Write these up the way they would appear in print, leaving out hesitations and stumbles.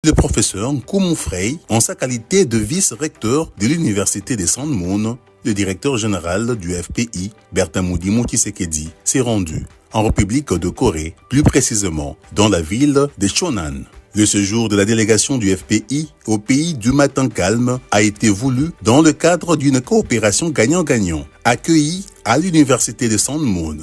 Le professeur Nkumu Frey, en sa qualité de vice-recteur de l'Université de San Moon, le directeur général du FPI, Berthamudi Tshisekedi, s'est rendu en République de Corée, plus précisément dans la ville de Cheonan. Le séjour de la délégation du FPI au pays du matin calme a été voulu dans le cadre d'une coopération gagnant-gagnant, accueillie à l'Université de San Moon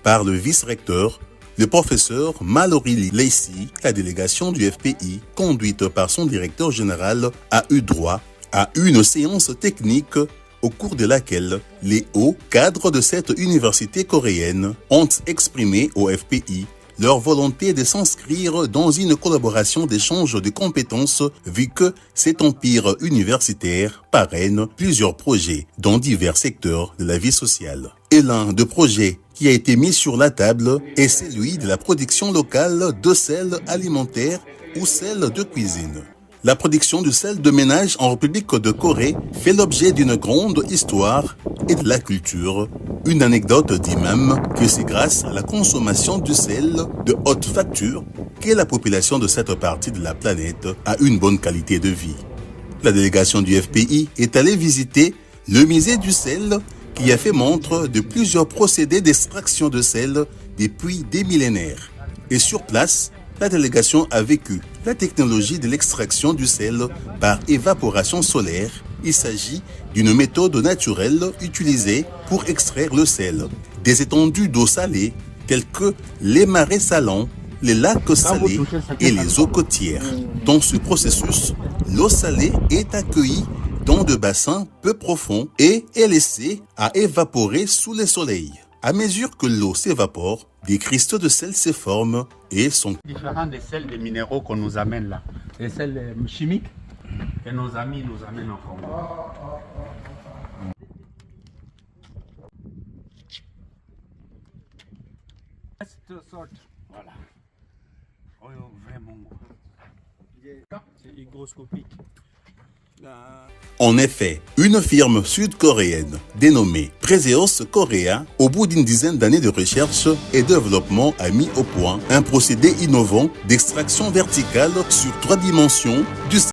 par le vice-recteur, le professeur Mallory Lacey. La délégation du FPI, conduite par son directeur général, a eu droit à une séance technique au cours de laquelle les hauts cadres de cette université coréenne ont exprimé au FPI leur volonté de s'inscrire dans une collaboration d'échange de compétences vu que cet empire universitaire parraine plusieurs projets dans divers secteurs de la vie sociale. Et l'un des projets qui a été mis sur la table est celui de la production locale de sel alimentaire ou sel de cuisine. La production du sel de ménage en République de Corée fait l'objet d'une grande histoire et de la culture. Une anecdote dit même que c'est grâce à la consommation du sel de haute facture que la population de cette partie de la planète a une bonne qualité de vie. La délégation du FPI est allée visiter le musée du sel qui a fait montre de plusieurs procédés d'extraction de sel depuis des millénaires. Et sur place, la délégation a vécu la technologie de l'extraction du sel par évaporation solaire. Il s'agit d'une méthode naturelle utilisée pour extraire le sel des étendues d'eau salée telles que les marais salants, les lacs salés et les eaux côtières. Dans ce processus, l'eau salée est accueillie dans des bassins peu profonds et est laissée à évaporer sous le soleil. À mesure que l'eau s'évapore, des cristaux de sel se forment et sont différents des sels des minéraux qu'on nous amène là. Les sels chimiques que nos amis nous amènent en Congo. Voilà. Oh, vraiment. C'est hygroscopique. En effet, une firme sud-coréenne dénommée Preseos Korea, au bout d'une dizaine d'années de recherche et développement, a mis au point un procédé innovant d'extraction verticale sur 3 dimensions du